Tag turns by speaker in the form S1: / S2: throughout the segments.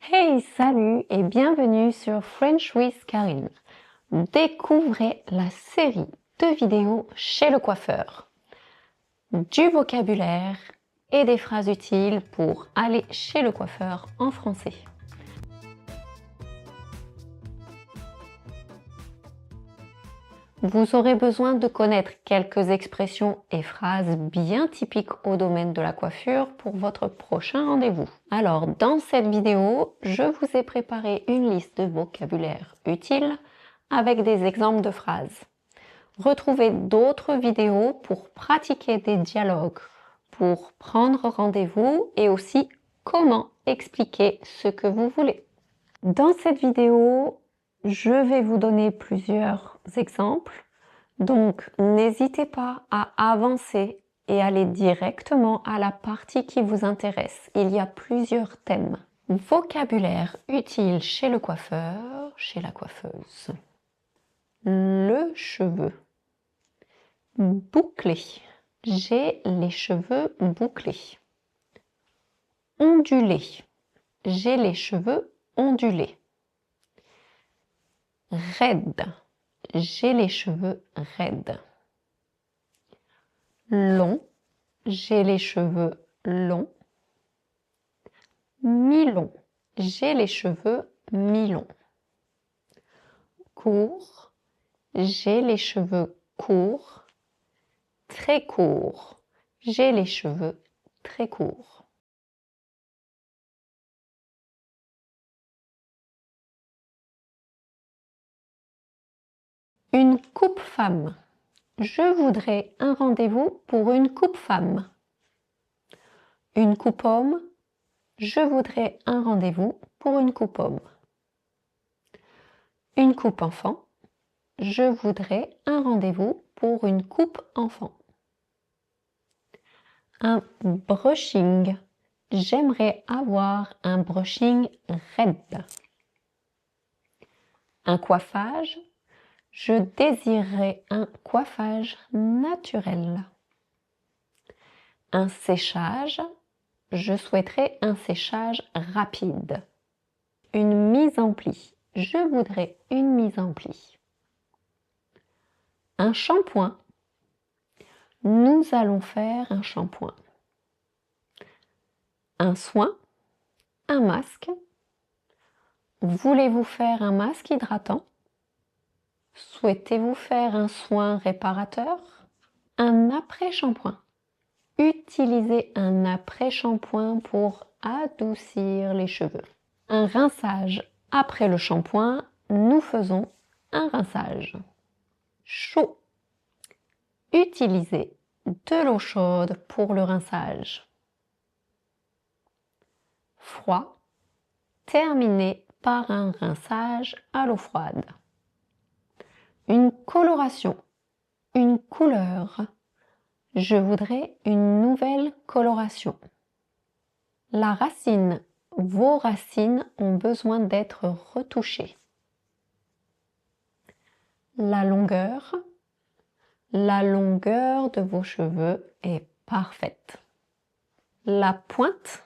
S1: Hey, salut et bienvenue sur French with Karine. Découvrez la série de vidéos chez le coiffeur. Du vocabulaire et des phrases utiles pour aller chez le coiffeur en français. Vous aurez besoin de connaître quelques expressions et phrases bien typiques au domaine de la coiffure pour votre prochain rendez-vous. Alors, dans cette vidéo, je vous ai préparé une liste de vocabulaire utile avec des exemples de phrases. Retrouvez d'autres vidéos pour pratiquer des dialogues, pour prendre rendez-vous et aussi comment expliquer ce que vous voulez. Dans cette vidéo, je vais vous donner plusieurs exemples, donc n'hésitez pas à avancer et aller directement à la partie qui vous intéresse. Il y a plusieurs thèmes. Vocabulaire utile chez le coiffeur, chez la coiffeuse. Le cheveu. Bouclé. J'ai les cheveux bouclés. Ondulé. J'ai les cheveux ondulés. Raide. J'ai les cheveux raides. Long. J'ai les cheveux longs. Mi-long. J'ai les cheveux mi-longs. Court. J'ai les cheveux courts. Très court. J'ai les cheveux très courts. Une coupe femme. Je voudrais un rendez-vous pour une coupe femme. Une coupe homme. Je voudrais un rendez-vous pour une coupe homme. Une coupe enfant. Je voudrais un rendez-vous pour une coupe enfant. Un brushing. J'aimerais avoir un brushing raide. Un coiffage. Je désirerais un coiffage naturel. Un séchage. Je souhaiterais un séchage rapide. Une mise en pli. Je voudrais une mise en pli. Un shampoing. Nous allons faire un shampoing. Un soin. Un masque. Voulez-vous faire un masque hydratant? Souhaitez-vous faire un soin réparateur? Un après-shampoing. Utilisez un après-shampoing pour adoucir les cheveux. Un rinçage. Après le shampoing, nous faisons un rinçage. Chaud. Utilisez de l'eau chaude pour le rinçage. Froid. Terminez par un rinçage à l'eau froide. Une coloration. Une couleur. Je voudrais une nouvelle coloration. La racine. Vos racines ont besoin d'être retouchées. La longueur. La longueur de vos cheveux est parfaite. La pointe.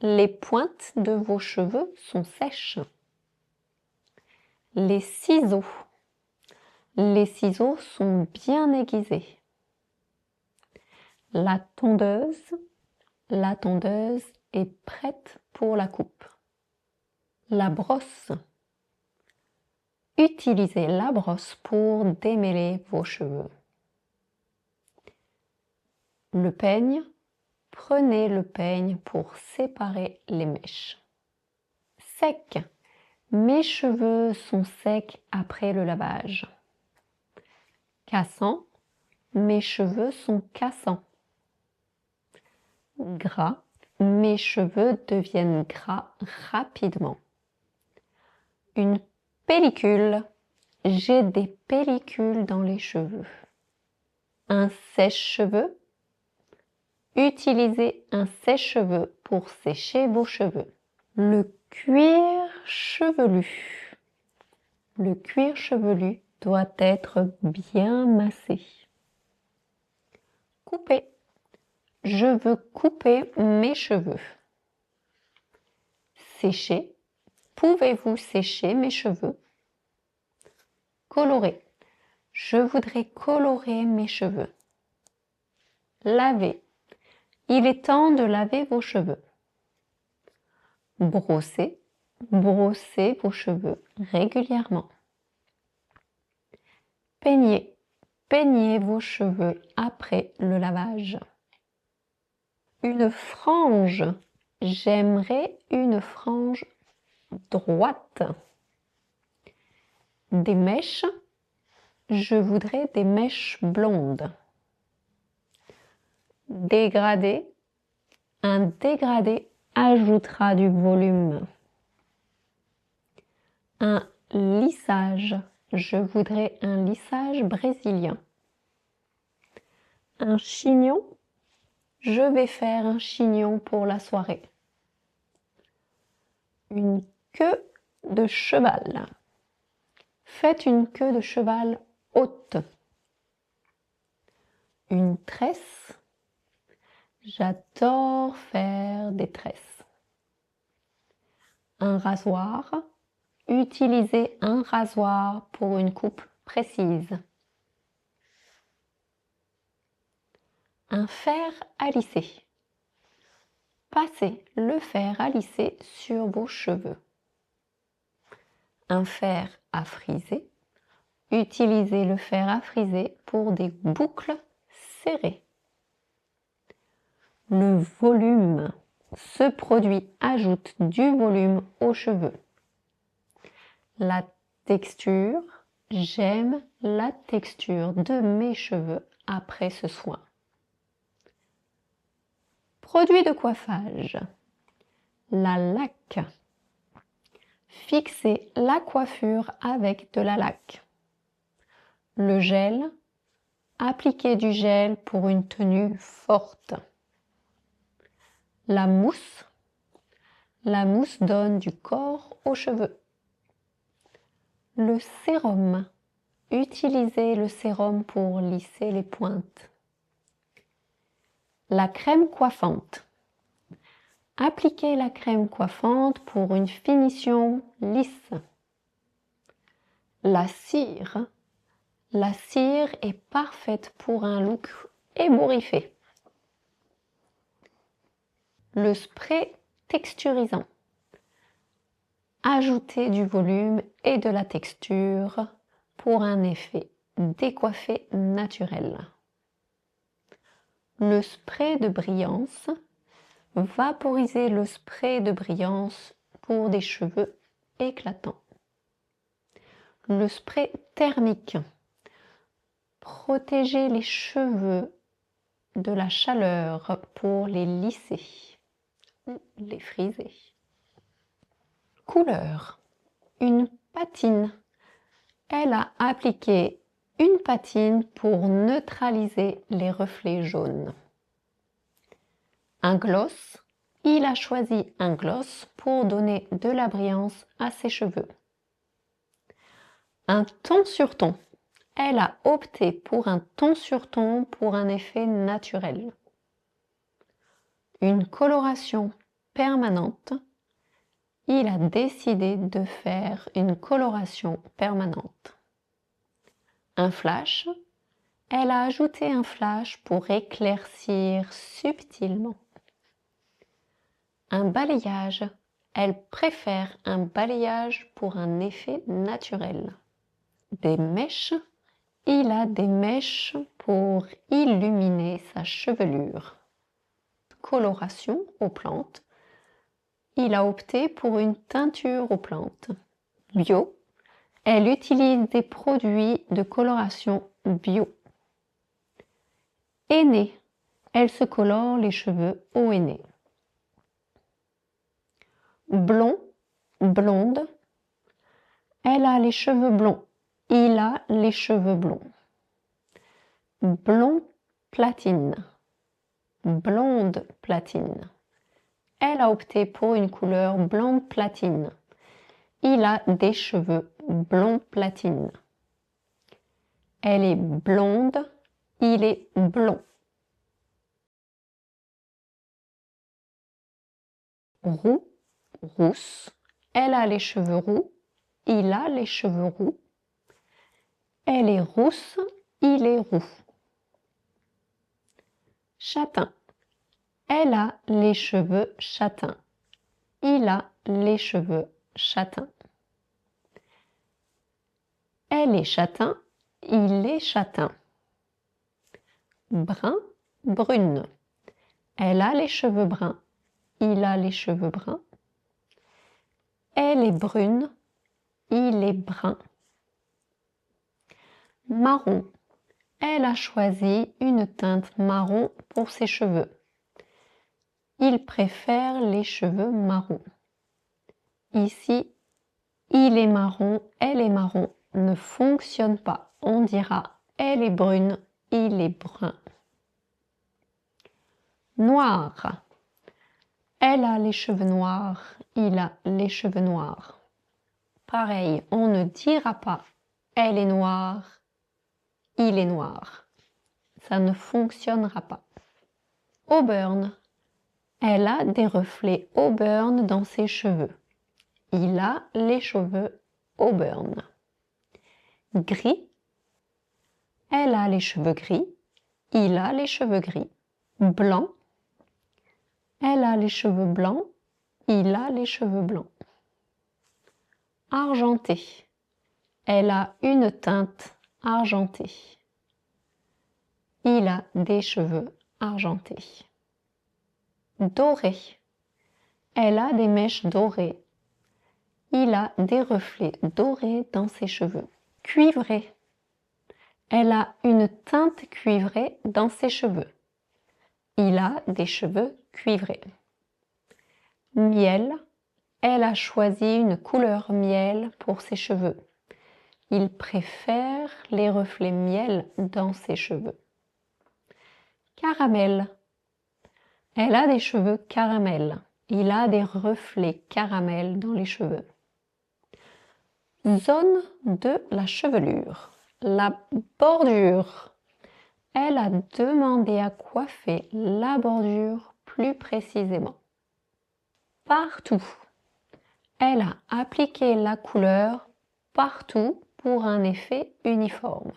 S1: Les pointes de vos cheveux sont sèches. Les ciseaux. Les ciseaux sont bien aiguisés. La tondeuse. La tondeuse est prête pour la coupe. La brosse. Utilisez la brosse pour démêler vos cheveux. Le peigne. Prenez le peigne pour séparer les mèches. Sec. Mes cheveux sont secs après le lavage. Cassant. Mes cheveux sont cassants. Gras. Mes cheveux deviennent gras rapidement. Une pellicule. J'ai des pellicules dans les cheveux. Un sèche-cheveux. Utilisez un sèche-cheveux pour sécher vos cheveux. Le cuir chevelu. Le cuir chevelu doit être bien massé. Couper. Je veux couper mes cheveux. Sécher. Pouvez-vous sécher mes cheveux? Colorer. Je voudrais colorer mes cheveux. Laver. Il est temps de laver vos cheveux. Brosser. Brossez vos cheveux régulièrement. Peigner. Peignez vos cheveux après le lavage. Une frange. J'aimerais une frange droite. Des mèches. Je voudrais des mèches blondes. Dégradé. Un dégradé ajoutera du volume. Un lissage. Je voudrais un lissage brésilien. Un chignon. Je vais faire un chignon pour la soirée. Une queue de cheval. Faites une queue de cheval haute. Une tresse. J'adore faire des tresses. Un rasoir. Utilisez un rasoir pour une coupe précise. Un fer à lisser. Passez le fer à lisser sur vos cheveux. Un fer à friser. Utilisez le fer à friser pour des boucles serrées. Le volume. Ce produit ajoute du volume aux cheveux. La texture. J'aime la texture de mes cheveux après ce soin. Produit de coiffage. La laque. Fixez la coiffure avec de la laque. Le gel. Appliquez du gel pour une tenue forte. La mousse. La mousse donne du corps aux cheveux. Le sérum. Utilisez le sérum pour lisser les pointes. La crème coiffante. Appliquez la crème coiffante pour une finition lisse. La cire. La cire est parfaite pour un look ébouriffé. Le spray texturisant. Ajoutez du volume et de la texture pour un effet décoiffé naturel. Le spray de brillance. Vaporisez le spray de brillance pour des cheveux éclatants. Le spray thermique. Protégez les cheveux de la chaleur pour les lisser ou les friser. Couleur. Une patine. Elle a appliqué une patine pour neutraliser les reflets jaunes. Un gloss. Il a choisi un gloss pour donner de la brillance à ses cheveux. Un ton sur ton. Elle a opté pour un ton sur ton pour un effet naturel. Une coloration permanente. Il a décidé de faire une coloration permanente. Un flash. Elle a ajouté un flash pour éclaircir subtilement. Un balayage. Elle préfère un balayage pour un effet naturel. Des mèches. Il a des mèches pour illuminer sa chevelure. Coloration aux plantes. Il a opté pour une teinture aux plantes. Bio. Elle utilise des produits de coloration bio. Henné. Elle se colore les cheveux au henné. Blond, blonde. Elle a les cheveux blonds. Il a les cheveux blonds. Blond platine. Blonde platine. Elle a opté pour une couleur blonde platine. Il a des cheveux blond platine. Elle est blonde. Il est blond. Roux, rousse. Elle a les cheveux roux. Il a les cheveux roux. Elle est rousse. Il est roux. Châtain. Elle a les cheveux châtains. Il a les cheveux châtains. Elle est châtain. Il est châtain. Brun, brune. Elle a les cheveux bruns. Il a les cheveux bruns. Elle est brune. Il est brun. Marron. Elle a choisi une teinte marron pour ses cheveux. Il préfère les cheveux marrons. Ici, il est marron, elle est marron ne fonctionne pas. On dira elle est brune, il est brun. Noir. Elle a les cheveux noirs, il a les cheveux noirs. Pareil, on ne dira pas elle est noire, il est noir. Ça ne fonctionnera pas. Auburn. Elle a des reflets auburn dans ses cheveux. Il a les cheveux auburn. Gris. Elle a les cheveux gris. Il a les cheveux gris. Blanc. Elle a les cheveux blancs. Il a les cheveux blancs. Argenté. Elle a une teinte argentée. Il a des cheveux argentés. Doré. Elle a des mèches dorées. Il a des reflets dorés dans ses cheveux. Cuivré. Elle a une teinte cuivrée dans ses cheveux. Il a des cheveux cuivrés. Miel. Elle a choisi une couleur miel pour ses cheveux. Il préfère les reflets miel dans ses cheveux. Caramel. Elle a des cheveux caramel. Il a des reflets caramel dans les cheveux. Zone de la chevelure. La bordure. Elle a demandé à coiffer la bordure plus précisément. Partout. Elle a appliqué la couleur partout pour un effet uniforme.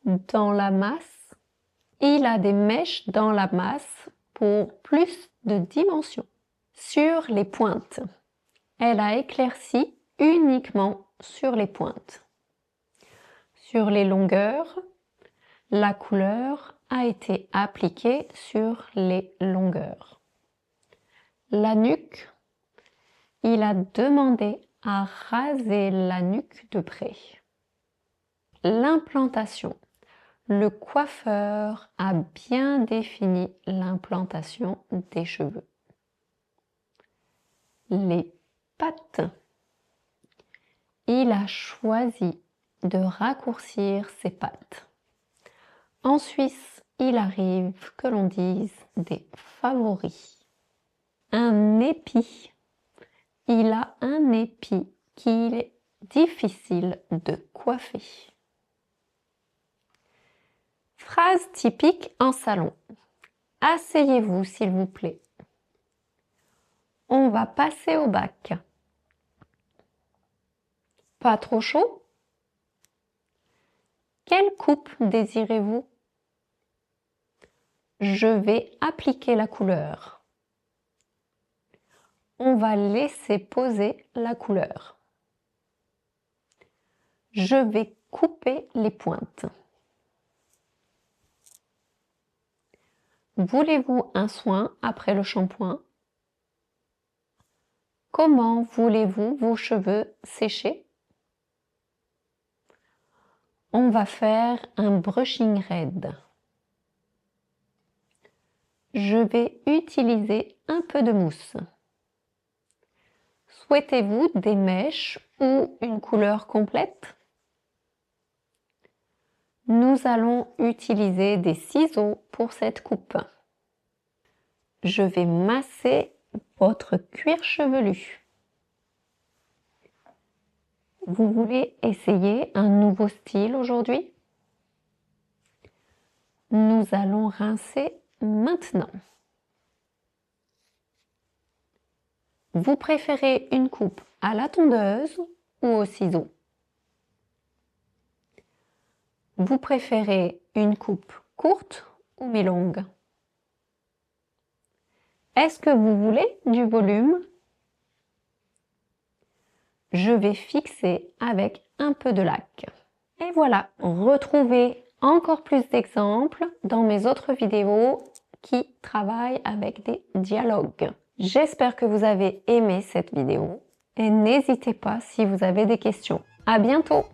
S1: Dans la masse. Il a des mèches dans la masse pour plus de dimensions. Sur les pointes. Elle a éclairci uniquement sur les pointes. Sur les longueurs, la couleur a été appliquée sur les longueurs. La nuque, il a demandé à raser la nuque de près. L'implantation. Le coiffeur a bien défini l'implantation des cheveux. Les pattes. Il a choisi de raccourcir ses pattes. En Suisse, il arrive que l'on dise des favoris. Un épi. Il a un épi qu'il est difficile de coiffer. Phrase typique en salon. Asseyez-vous s'il vous plaît. On va passer au bac. Pas trop chaud? Quelle coupe désirez-vous? Je vais appliquer la couleur. On va laisser poser la couleur. Je vais couper les pointes. Voulez-vous un soin après le shampoing? Comment voulez-vous vos cheveux séchés? On va faire un brushing raide. Je vais utiliser un peu de mousse. Souhaitez-vous des mèches ou une couleur complète? Nous allons utiliser des ciseaux pour cette coupe. Je vais masser votre cuir chevelu. Vous voulez essayer un nouveau style aujourd'hui? Nous allons rincer maintenant. Vous préférez une coupe à la tondeuse ou au ciseau? Vous préférez une coupe courte ou mi-longue? Est-ce que vous voulez du volume? Je vais fixer avec un peu de lac. Et voilà, retrouvez encore plus d'exemples dans mes autres vidéos qui travaillent avec des dialogues. J'espère que vous avez aimé cette vidéo et n'hésitez pas si vous avez des questions. À bientôt!